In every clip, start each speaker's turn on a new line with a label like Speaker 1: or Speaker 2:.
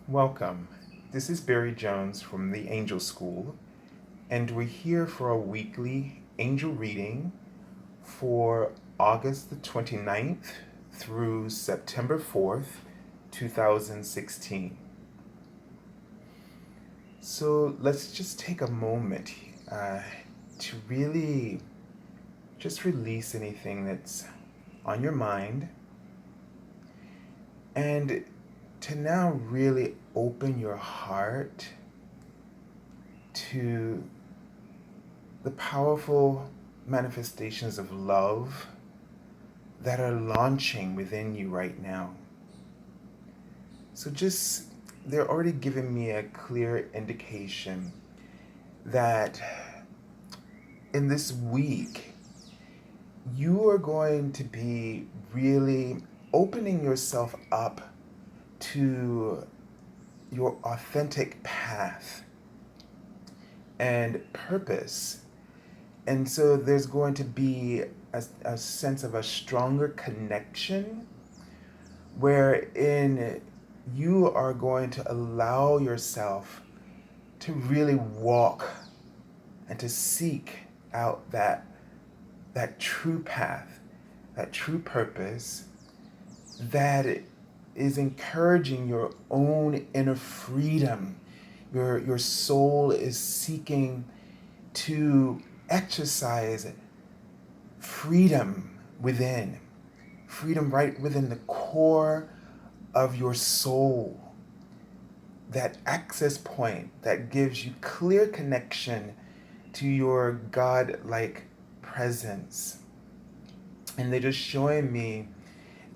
Speaker 1: Welcome. This is Barry Jones from the Angel School, and we're here for a weekly angel reading for August the 29th through September 4th, 2016. So let's just take a moment to really just release anything that's on your mind and to now really open your heart to the powerful manifestations of love that are launching within you right now. So they're already giving me a clear indication that in this week, you are going to be really opening yourself up to your authentic path and purpose. And so there's going to be a sense of a stronger connection wherein you are going to allow yourself to really walk and to seek out that true path, that true purpose that is encouraging your own inner freedom. Your soul is seeking to exercise freedom within, freedom right within the core of your soul. That access point that gives you clear connection to your God-like presence. And they're just showing me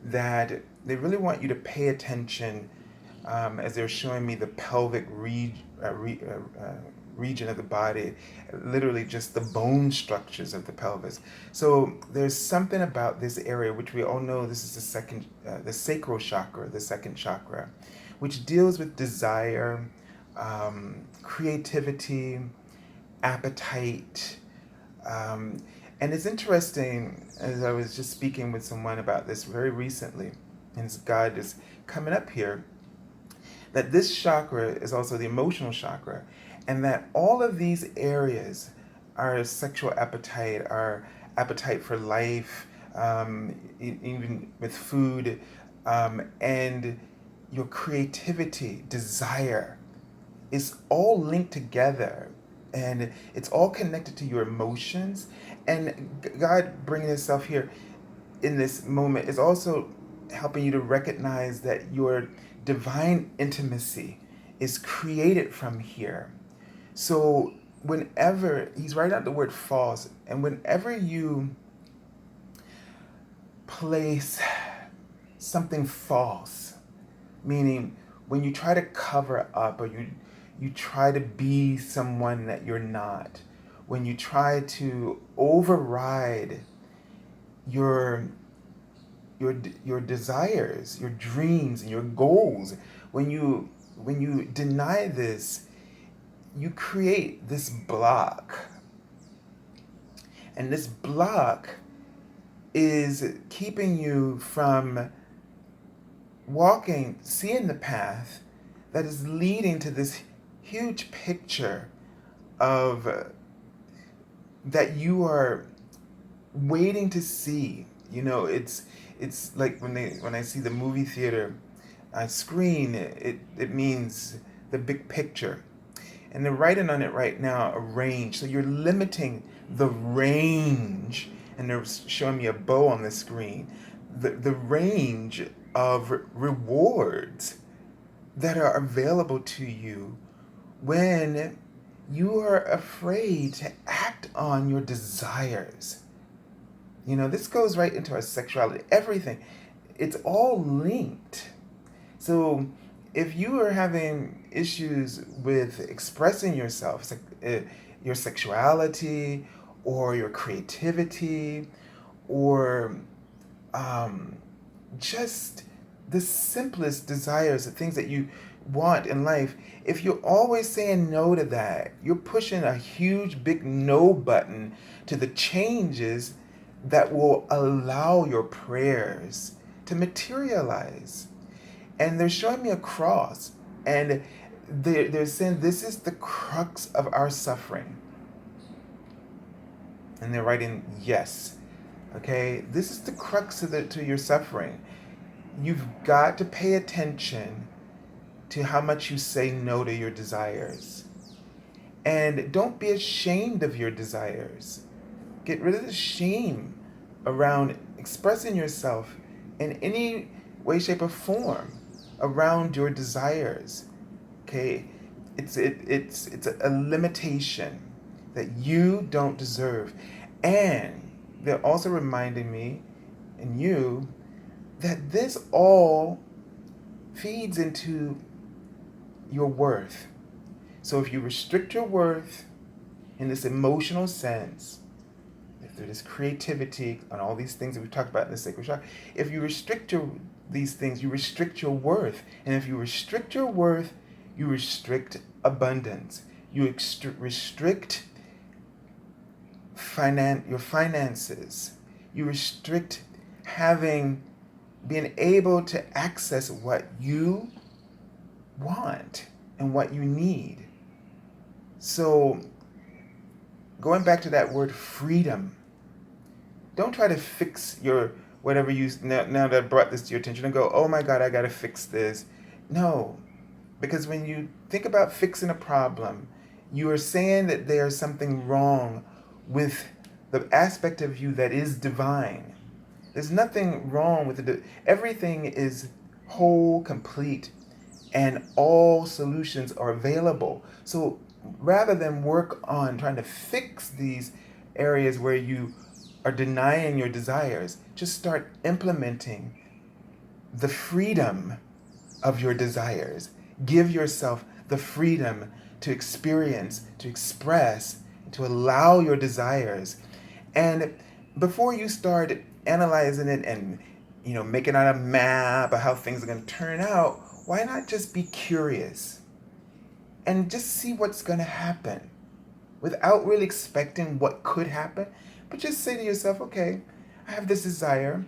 Speaker 1: that they really want you to pay attention as they're showing me the pelvic region of the body, literally just the bone structures of the pelvis. So there's something about this area, which we all know this is the sacral chakra, the second chakra, which deals with desire, creativity, appetite. And it's interesting, as I was just speaking with someone about this very recently, and this God is coming up here, that this chakra is also the emotional chakra, and that all of these areas, our sexual appetite, our appetite for life, even with food, and your creativity, desire, is all linked together, and it's all connected to your emotions. And God bringing Himself here in this moment is also helping you to recognize that your divine intimacy is created from here. So whenever He's writing out the word false, and whenever you place something false, meaning when you try to cover up, or you try to be someone that you're not, when you try to override your desires, your dreams, and your goals, when you deny this, you create this block. And this block is keeping you from seeing the path that is leading to this huge picture of that you are waiting to see. It's like when I see the movie theater screen, it means the big picture. And they're writing on it right now, a range. So you're limiting the range, and they're showing me a bow on the screen, the range of rewards that are available to you when you are afraid to act on your desires. This goes right into our sexuality, everything. It's all linked. So if you are having issues with expressing yourself, your sexuality, or your creativity, or just the simplest desires, the things that you want in life, if you're always saying no to that, you're pushing a huge big no button to the changes that will allow your prayers to materialize. And they're showing me a cross. And they're saying this is the crux of our suffering. And they're writing yes. Okay, this is the crux to your suffering. You've got to pay attention to how much you say no to your desires. And don't be ashamed of your desires. Get rid of the shame around expressing yourself in any way, shape, or form around your desires. Okay? It's a limitation that you don't deserve. And they're also reminding me and you that this all feeds into your worth. So if you restrict your worth in this emotional sense, through this creativity and all these things that we've talked about in the sacred chakra, if you restrict these things, you restrict your worth. And if you restrict your worth, you restrict abundance. You restrict your finances. You restrict being able to access what you want and what you need. So, going back to that word freedom, don't try to fix your whatever now that I brought this to your attention and go, oh my God, I got to fix this. No, because when you think about fixing a problem, you are saying that there's something wrong with the aspect of you that is divine. There's nothing wrong with it. Everything is whole, complete, and all solutions are available. So rather than work on trying to fix these areas where you are denying your desires, just start implementing the freedom of your desires. Give yourself the freedom to experience, to express, to allow your desires. And before you start analyzing it and making out a map of how things are going to turn out, why not just be curious and just see what's going to happen without really expecting what could happen? But just say to yourself, okay, I have this desire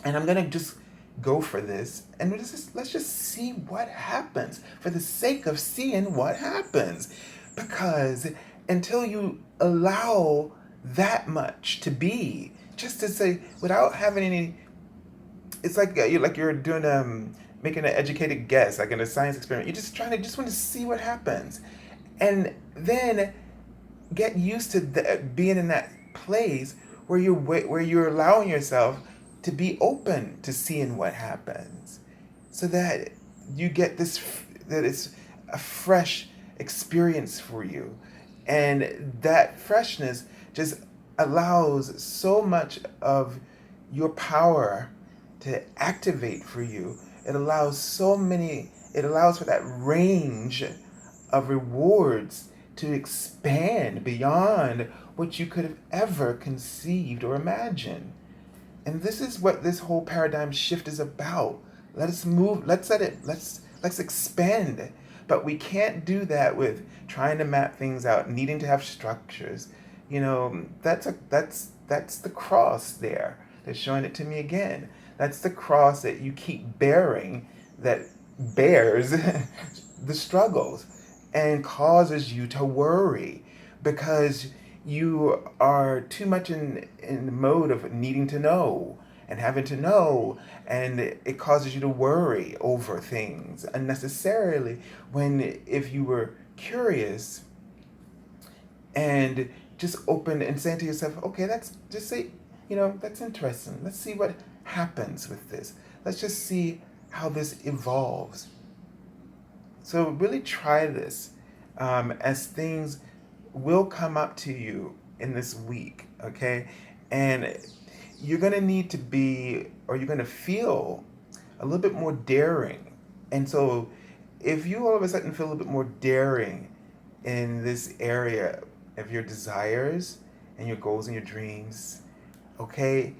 Speaker 1: and I'm going to just go for this, and let's just see what happens for the sake of seeing what happens. Because until you allow that much to be, just to say, without having any, it's like you're doing making an educated guess, like in a science experiment. You're just want to see what happens, and then get used to being in that place where you're allowing yourself to be open to seeing what happens, so that you get that it's a fresh experience for you, and that freshness just allows so much of your power to activate for you. It allows for that range of rewards to expand beyond what you could have ever conceived or imagined. And this is what this whole paradigm shift is about. Let's expand. But we can't do that with trying to map things out, needing to have structures. That's the cross there. They're showing it to me again. That's the cross that you keep bearing, that bears the struggles and causes you to worry, because you are too much in the mode of needing to know and having to know, and it causes you to worry over things unnecessarily, when if you were curious and just open and saying to yourself, okay, that's interesting. Let's see what happens with this. Let's just see how this evolves. So really try this as things will come up to you in this week, okay? And you're going to need to be, or you're going to feel a little bit more daring. And so if you all of a sudden feel a little bit more daring in this area of your desires and your goals and your dreams, okay,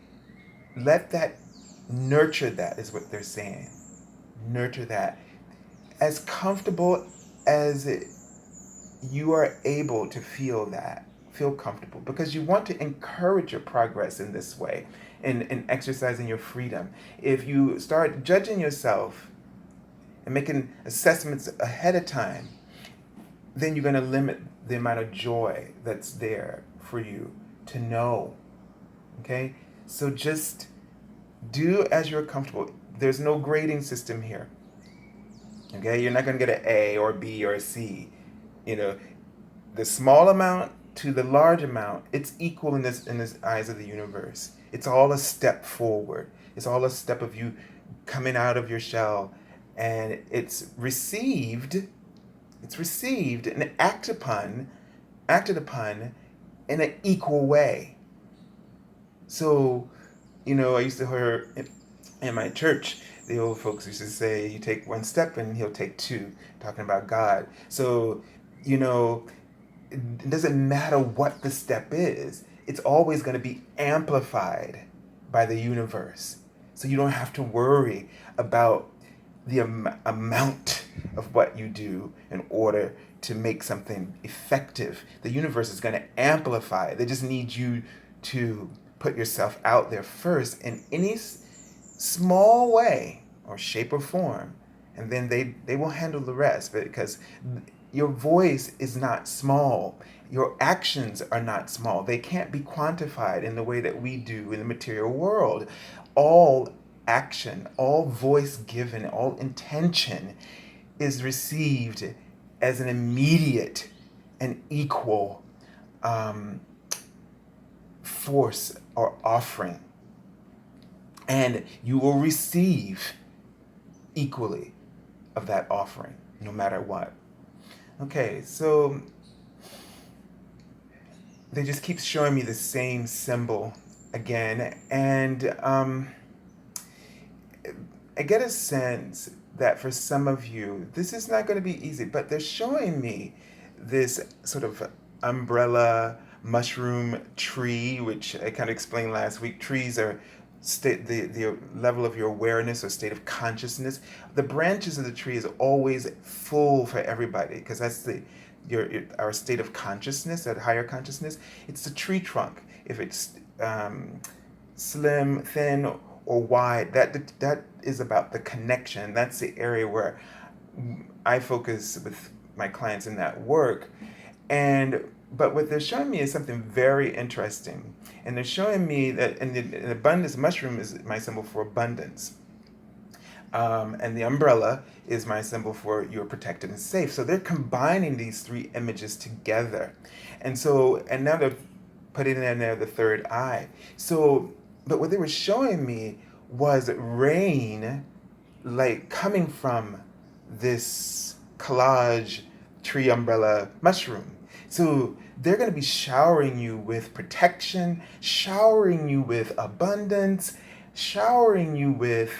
Speaker 1: nurture that is what they're saying. Nurture that. As comfortable as you are able to feel comfortable, because you want to encourage your progress in this way, in exercising your freedom. If you start judging yourself and making assessments ahead of time, then you're going to limit the amount of joy that's there for you to know. Okay? So just do as you're comfortable. There's no grading system here. Okay? You're not going to get an A or a B or a C. You know, the small amount to the large amount, it's equal in this eyes of the universe. It's all a step forward. It's all a step of you coming out of your shell, and it's received and acted upon in an equal way. So, I used to hear in my church, the old folks used to say, you take one step and he'll take two, talking about God. So, it doesn't matter what the step is, it's always going to be amplified by the universe. So you don't have to worry about the amount of what you do in order to make something effective. The universe is going to amplify it. They just need you to put yourself out there first in any small way or shape or form, and then they will handle the rest, because your voice is not small. Your actions are not small. They can't be quantified in the way that we do in the material world. All action, all voice given, all intention is received as an immediate and equal force or offering. And you will receive equally of that offering, no matter what. Okay, so they just keep showing me the same symbol again, and I get a sense that for some of you, this is not going to be easy, but they're showing me this sort of umbrella mushroom tree, which I kind of explained last week. Trees are the level of your awareness or state of consciousness. The branches of the tree is always full for everybody, because that's our state of consciousness, that higher consciousness. It's the tree trunk. If it's slim, thin, or wide, that is about the connection. That's the area where I focus with my clients in that work. But what they're showing me is something very interesting. And they're showing me that an abundance mushroom is my symbol for abundance. And the umbrella is my symbol for you're protected and safe. So they're combining these three images together. And now they're putting in there the third eye. So, but what they were showing me was rain, like coming from this collage tree umbrella mushroom. So they're going to be showering you with protection, showering you with abundance, showering you with,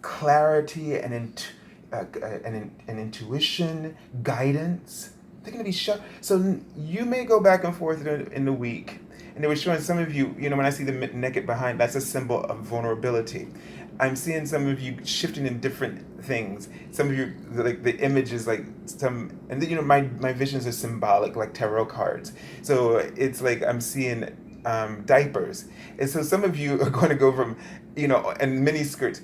Speaker 1: clarity and intuition, guidance. They're going to be so you may go back and forth in the week. And they were showing some of you, when I see the naked behind, that's a symbol of vulnerability. I'm seeing some of you shifting in different things. Some of you, like the images, like some, and then, my visions are symbolic, like tarot cards. So it's like I'm seeing diapers. And so some of you are going to go from, and mini skirts.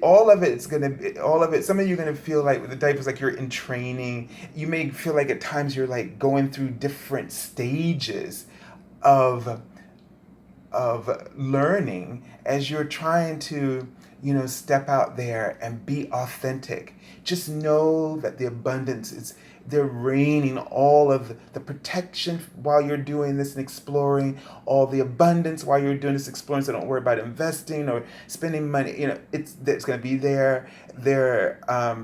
Speaker 1: All of it, some of you are going to feel like with the diapers, like you're in training. You may feel like at times you're like going through different stages of learning as you're trying to, step out there and be authentic. Just know that the abundance they're raining all of the protection while you're doing this and exploring, all the abundance while you're doing this exploring. So don't worry about investing or spending money. It's going to be there. They're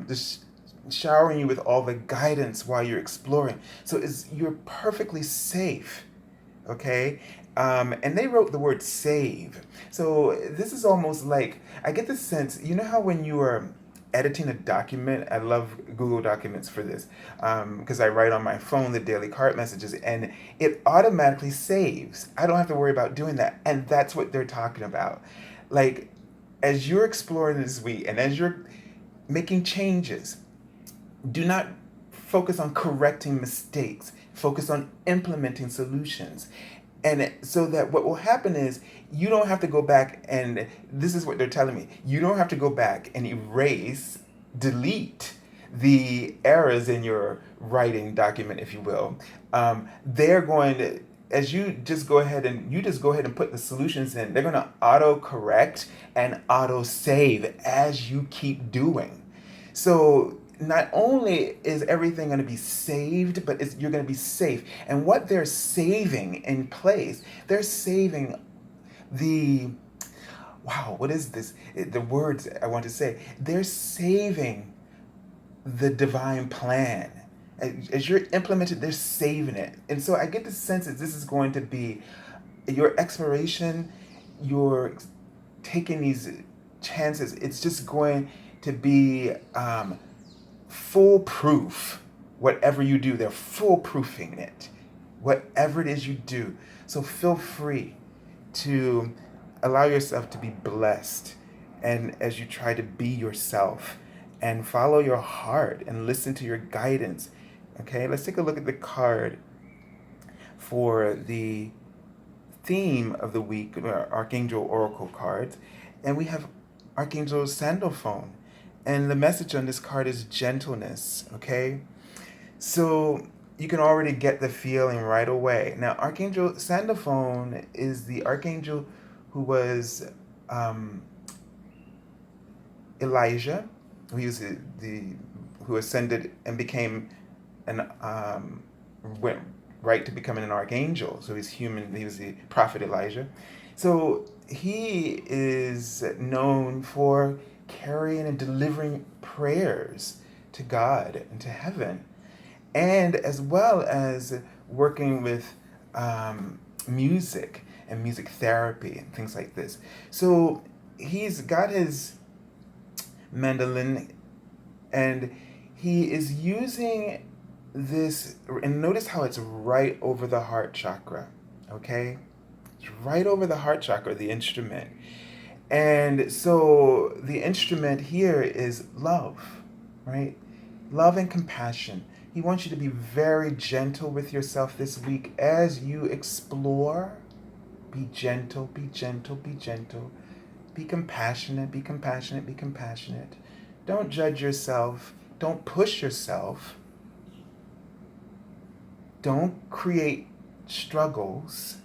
Speaker 1: just showering you with all the guidance while you're exploring. So you're perfectly safe. Okay? And they wrote the word save. So this is almost like, I get the sense, how when you are editing a document, I love Google Documents for this, because I write on my phone the daily cart messages, and it automatically saves. I don't have to worry about doing that. And that's what they're talking about. Like, as you're exploring this week, and as you're making changes, do not focus on correcting mistakes. Focus on implementing solutions. And so that what will happen is you don't have to go back, and this is what they're telling me. You don't have to go back and delete the errors in your writing document, if you will. They're going to, as you just go ahead and put the solutions in, they're going to auto correct and auto save as you keep doing. So not only is everything going to be saved, but you're going to be safe. And what they're saving in place, they're saving the, wow, what is this? The words I want to say. They're saving the divine plan. As you're implemented, they're saving it. And so I get the sense that this is going to be your exploration, you're taking these chances. It's just going to be foolproof. Whatever you do, they're foolproofing it. Whatever it is you do. So feel free to allow yourself to be blessed, and as you try to be yourself and follow your heart and listen to your guidance. Okay, let's take a look at the card for the theme of the week, Archangel Oracle cards. And we have Archangel Sandalphon. And the message on this card is gentleness, okay? So you can already get the feeling right away. Now, Archangel Sandalphon is the archangel who was Elijah, who ascended and became went right to becoming an archangel. So he's human. He was the prophet Elijah. So he is known for carrying and delivering prayers to God and to heaven, and as well as working with music and music therapy and things like this. So he's got his mandolin, and he is using this, and notice how it's right over the heart chakra, okay? It's right over the heart chakra, the instrument. And so the instrument here is love, right? Love and compassion. He wants you to be very gentle with yourself this week as you explore. Be gentle, be gentle, be gentle. Be compassionate, be compassionate, be compassionate. Don't judge yourself. Don't push yourself. Don't create struggles.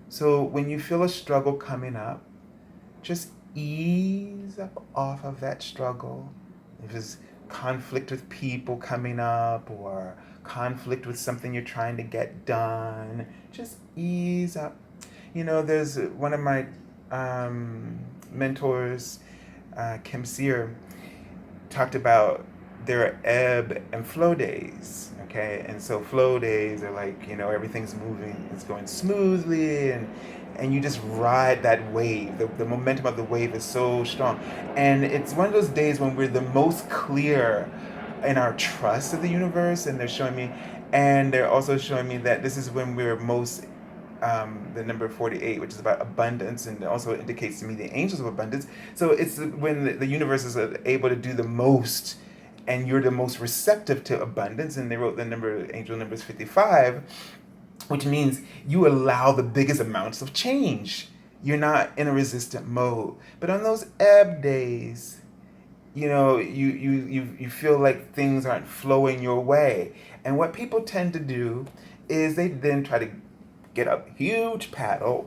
Speaker 1: So when you feel a struggle coming up, just ease up off of that struggle. If it's conflict with people coming up or conflict with something you're trying to get done, just ease up. You know, there's one of my mentors, Kim Sear, talked about there are ebb and flow days, okay? And so flow days are like, you know, everything's moving, it's going smoothly, and you just ride that wave. The momentum of the wave is so strong. And it's one of those days when we're the most clear in our trust of the universe, and they're showing me, and they're also showing me that this is when we're most the number 48, which is about abundance, and also indicates to me the angels of abundance. So it's when the universe is able to do the most, and you're the most receptive to abundance. And they wrote the number, angel number is 55, which means you allow the biggest amounts of change. You're not in a resistant mode. But on those ebb days, you know, you feel like things aren't flowing your way. And what people tend to do is they then try to get a huge paddle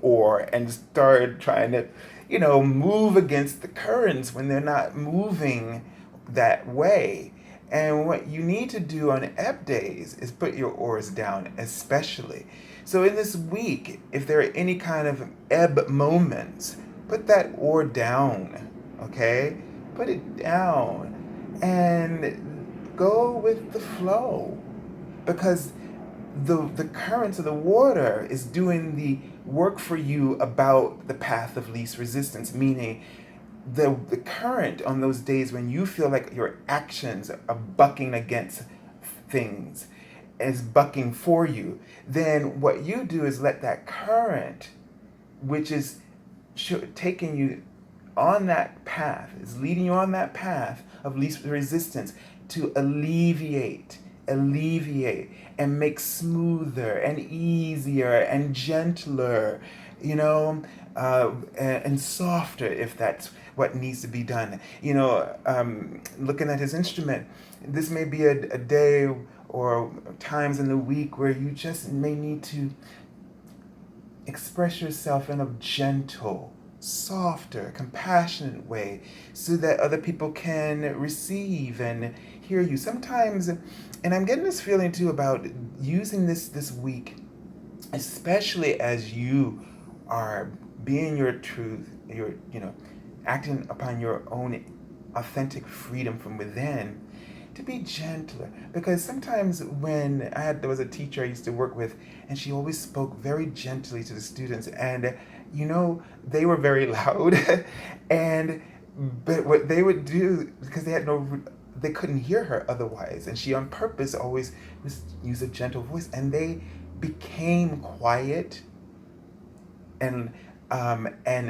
Speaker 1: and start trying to, you know, move against the currents when they're not moving that way. And what you need to do on ebb days is put your oars down, especially. So in this week, if there are any kind of ebb moments, put that oar down, okay? Put it down and go with the flow, because the currents of the water is doing the work for you about the path of least resistance, meaning the current on those days when you feel like your actions are bucking against things, is bucking for you, then what you do is let that current, which is taking you on that path, is leading you on that path of least resistance, to alleviate alleviate and make smoother and easier and gentler, you know, and softer if that's what needs to be done. Looking at his instrument, this may be a day or times in the week where you just may need to express yourself in a gentle, softer, compassionate way so that other people can receive and hear you. Sometimes, and I'm getting this feeling too about using this week, especially as you are being your truth, acting upon your own authentic freedom from within, to be gentler. Because sometimes when there was a teacher I used to work with, and she always spoke very gently to the students, and they were very loud, but what they would do, because they couldn't hear her otherwise, and she on purpose always used a gentle voice, and they became quiet and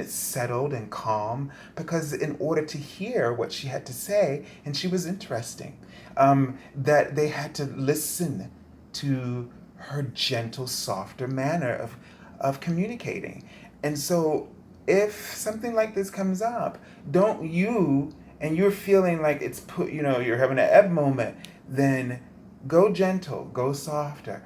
Speaker 1: settled and calm, because in order to hear what she had to say, and she was interesting, that they had to listen to her gentle, softer manner of communicating. And so if something like this comes up, and you're feeling like you're having an ebb moment, then go gentle, go softer,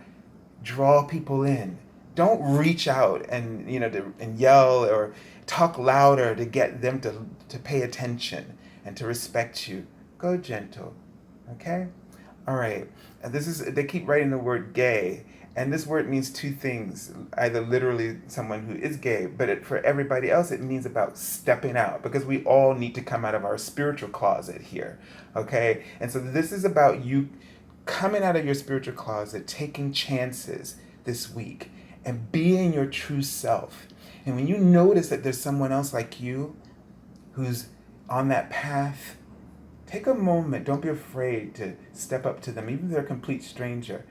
Speaker 1: draw people in. Don't reach out and and yell or talk louder to get them to pay attention and to respect you. Go gentle, okay? All right. They keep writing the word gay, and this word means two things. Either literally someone who is gay, but for everybody else it means about stepping out, because we all need to come out of our spiritual closet here, okay? And so this is about you coming out of your spiritual closet, taking chances this week, and being your true self. And when you notice that there's someone else like you who's on that path, take a moment. Don't be afraid to step up to them, even if they're a complete stranger,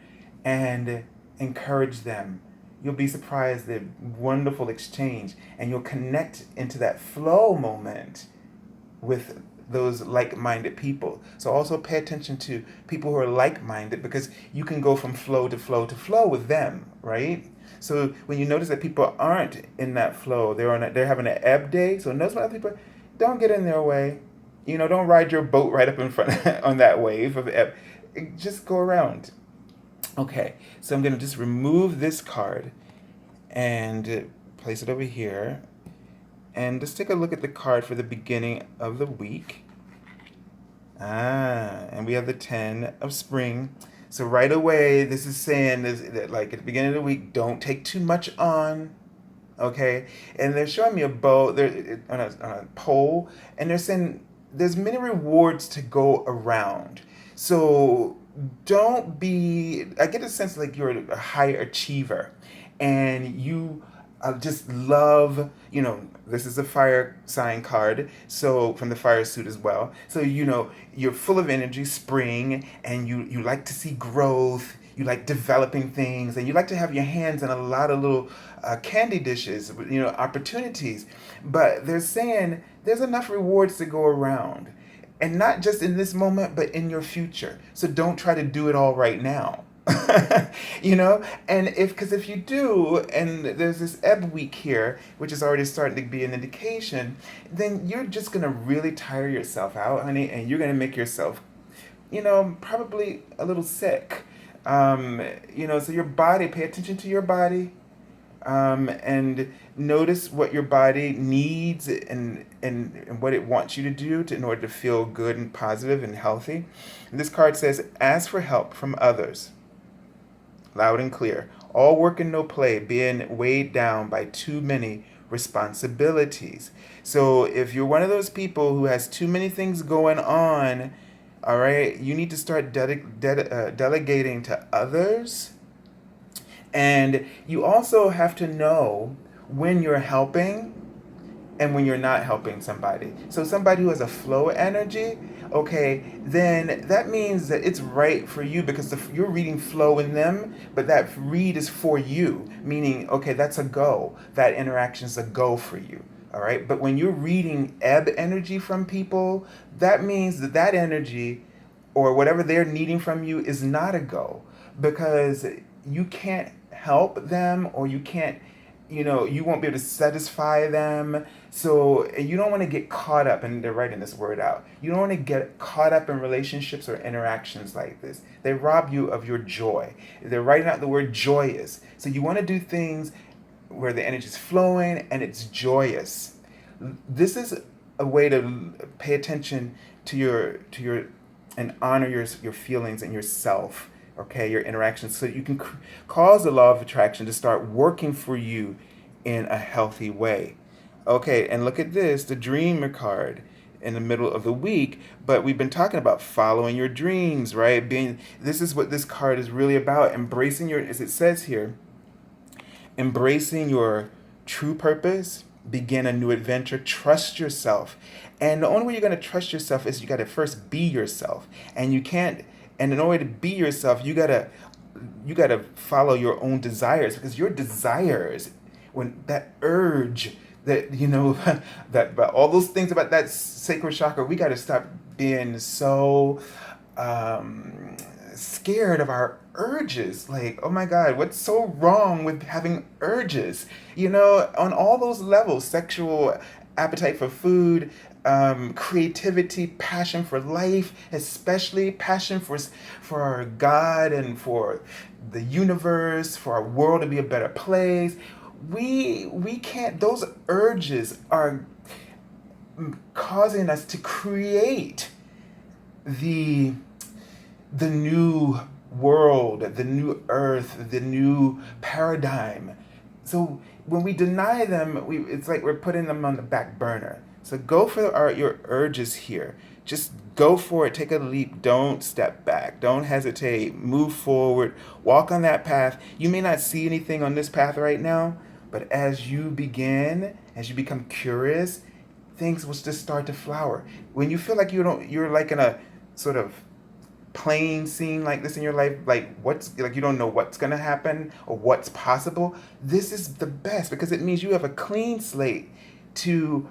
Speaker 1: and encourage them. You'll be surprised at wonderful exchange, and you'll connect into that flow moment with those like-minded people. So also pay attention to people who are like-minded, because you can go from flow to flow to flow with them, right? So when you notice that people aren't in that flow, they're having an ebb day. So notice when other people, don't get in their way. Don't ride your boat right up in front on that wave of the ebb. Just go around. Okay, so I'm going to just remove this card and place it over here. And just take a look at the card for the beginning of the week. And we have the 10 of spring. So right away, this is saying that, like, at the beginning of the week, don't take too much on, okay? And they're showing me a bow on a pole, and they're saying there's many rewards to go around. So I get a sense like you're a high achiever, and you just love, this is a fire sign card, so from the fire suit as well. So, you're full of energy, spring, and you like to see growth, you like developing things, and you like to have your hands in a lot of little candy dishes, opportunities. But they're saying there's enough rewards to go around. And not just in this moment, but in your future. So don't try to do it all right now. And if you do, and there's this ebb week here, which is already starting to be an indication, then you're just going to really tire yourself out, honey, and you're going to make yourself, probably a little sick. So your body, pay attention to your body, and notice what your body needs and what it wants you to do in order to feel good and positive and healthy. And this card says, ask for help from others. Loud and clear. All work and no play, being weighed down by too many responsibilities. So if you're one of those people who has too many things going on, all right, you need to start delegating to others. And you also have to know when you're helping and when you're not helping somebody. So somebody who has a flow energy, okay, then that means that it's right for you, because you're reading flow in them, but that read is for you, meaning, okay, that's a go. That interaction is a go for you, all right? But when you're reading ebb energy from people, that means that energy or whatever they're needing from you is not a go, because you can't help them, or you can't, you won't be able to satisfy them. So you don't want to get caught up, and they're writing this word out. You don't want to get caught up in relationships or interactions like this. They rob you of your joy. They're writing out the word joyous. So you want to do things where the energy is flowing and it's joyous. This is a way to pay attention to your and honor your feelings and yourself, okay, your interactions, so you can cause the law of attraction to start working for you in a healthy way. Okay, and look at this, the dreamer card in the middle of the week. But we've been talking about following your dreams, right? This is what this card is really about, embracing your, as it says here, embracing your true purpose, begin a new adventure, trust yourself. And the only way you're going to trust yourself is you got to first be yourself. And you can't, and in order to be yourself, you got to follow your own desires, because your desires, when that urge, that that, but all those things about that sacral chakra, we got to stop being so scared of our urges. Like, oh my God, what's so wrong with having urges? On all those levels: sexual appetite for food, creativity, passion for life, especially passion for God and for the universe, for our world to be a better place. We can't. Those urges are causing us to create the new world, the new earth, the new paradigm. So when we deny them, it's like we're putting them on the back burner. So go for your urges here. Just go for it. Take a leap. Don't step back. Don't hesitate. Move forward. Walk on that path. You may not see anything on this path right now, but as you become curious, things will just start to flower. When you feel like you're like in a sort of plain scene like this in your life, like you don't know what's going to happen or what's possible, this is the best, because it means you have a clean slate to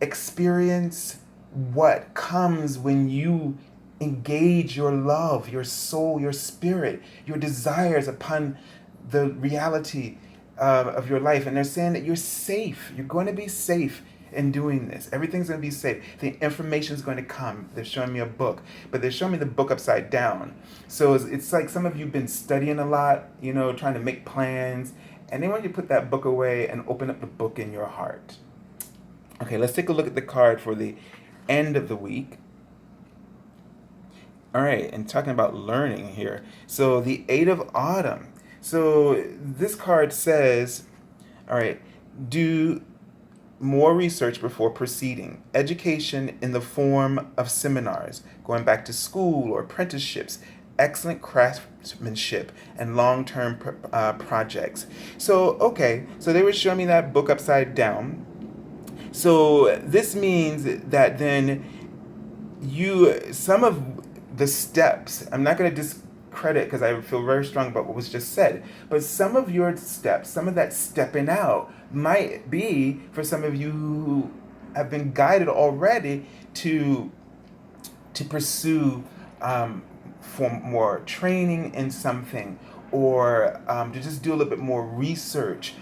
Speaker 1: experience what comes when you engage your love, your soul, your spirit, your desires upon the reality of your life. And they're saying that you're safe. You're going to be safe in doing this. Everything's going to be safe. The information is going to come. They're showing me a book, but they're showing me the book upside down. So it's like some of you have been studying a lot, trying to make plans, and they want you to put that book away and open up the book in your heart. Okay, let's take a look at the card for the end of the week. All right, and talking about learning here. So the Eight of Autumn. So this card says, all right, do more research before proceeding. Education in the form of seminars, going back to school or apprenticeships, excellent craftsmanship, and long-term projects. So, okay, so they were showing me that book upside down. So this means that then some of the steps, I'm not going to discredit because I feel very strong about what was just said, but some of your steps, some of that stepping out might be for some of you who have been guided already to pursue for more training in something, or to just do a little bit more research,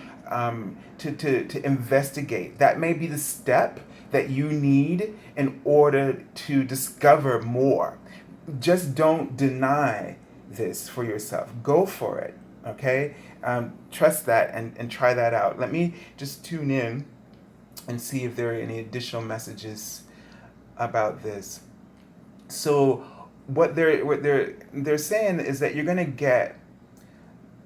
Speaker 1: to investigate. That may be the step that you need in order to discover more. Just don't deny this for yourself. Go for it, okay? Trust that and try that out. Let me just tune in and see if there are any additional messages about this. So what they're saying is that you're going to get,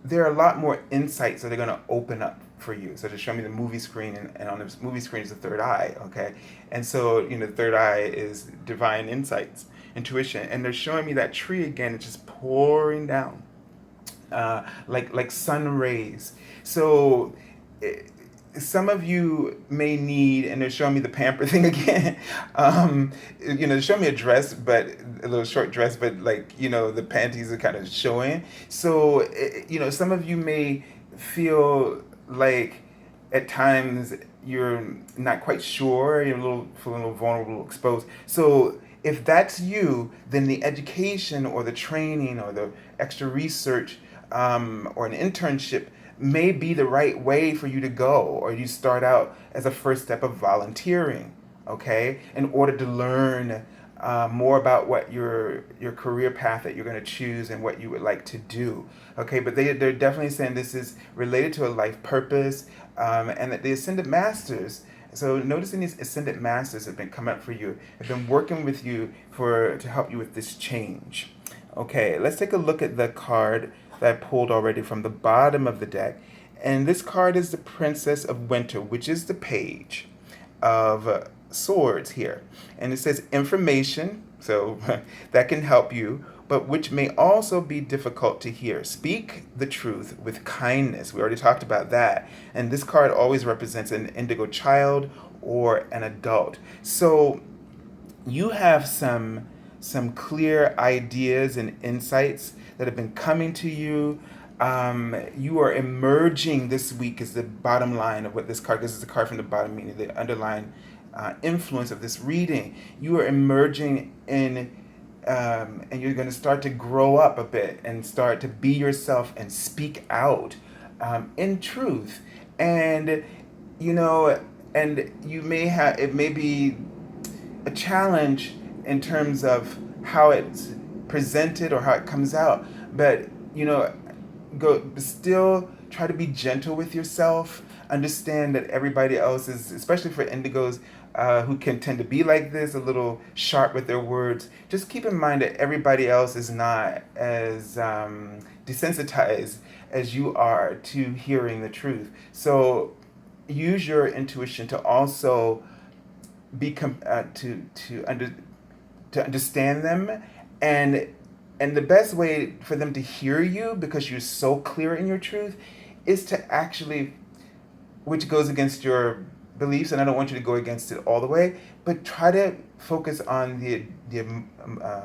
Speaker 1: there are a lot more insights that are going to open up for you. So to show me the movie screen, and on the movie screen is the third eye, okay? And so, the third eye is divine insights, intuition. And they're showing me that tree again, it's just pouring down, like sun rays. So some of you may need, and they're showing me the pamper thing again. They're showing me a dress, but a little short dress, but the panties are kind of showing. So, some of you may feel like at times you're not quite sure, you're feeling a little vulnerable, exposed. So if that's you, then the education or the training or the extra research or an internship may be the right way for you to go, or you start out as a first step of volunteering, okay, in order to learn more about what your career path that you're going to choose and what you would like to do. Okay, but they're definitely saying this is related to a life purpose, and that the Ascended Masters. So noticing these Ascended Masters have been coming up for you, have been working with you to help you with this change. Okay, let's take a look at the card that I pulled already from the bottom of the deck. And this card is the Princess of Winter, which is the Page of Swords here. And it says information, so that can help you, but which may also be difficult to hear. Speak the truth with kindness. We already talked about that. And this card always represents an indigo child or an adult. So you have some clear ideas and insights that have been coming to you. You are emerging this week is the bottom line of what this card, this is a card from the bottom, meaning the underlying influence of this reading. You are emerging in, and you're going to start to grow up a bit and start to be yourself and speak out in truth. And, and you may have, it may be a challenge in terms of how it's presented or how it comes out, but still try to be gentle with yourself. Understand that everybody else is, especially for indigos who can tend to be like this, a little sharp with their words. Just keep in mind that everybody else is not as desensitized as you are to hearing the truth. So use your intuition to also be to understand them, and the best way for them to hear you, because you're so clear in your truth, is to actually, which goes against your beliefs, and I don't want you to go against it all the way, but try to focus on the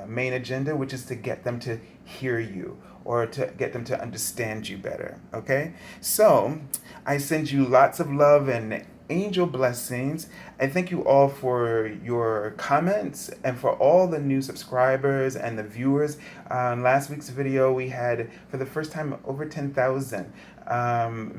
Speaker 1: main agenda, which is to get them to hear you or to get them to understand you better. Okay, so I send you lots of love and angel blessings. I thank you all for your comments and for all the new subscribers and the viewers. Last week's video we had, for the first time, over 10,000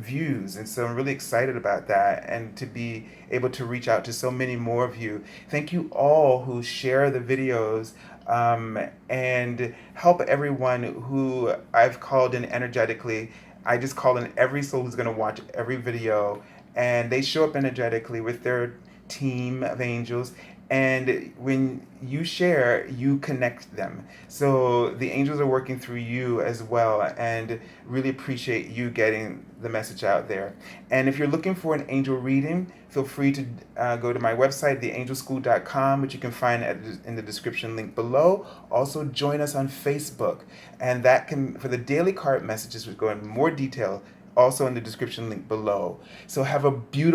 Speaker 1: views, and so I'm really excited about that, and to be able to reach out to so many more of you. Thank you all who share the videos and help everyone who I've called in energetically. I just call in every soul who's going to watch every video, and they show up energetically with their team of angels, and when you share, you connect them. So the angels are working through you as well, and really appreciate you getting the message out there. And if you're looking for an angel reading, feel free to go to my website, theangelschool.com, which you can find in the description link below. Also join us on Facebook, and that can, for the daily card messages, which go in more detail, also in the description link below. So have a beautiful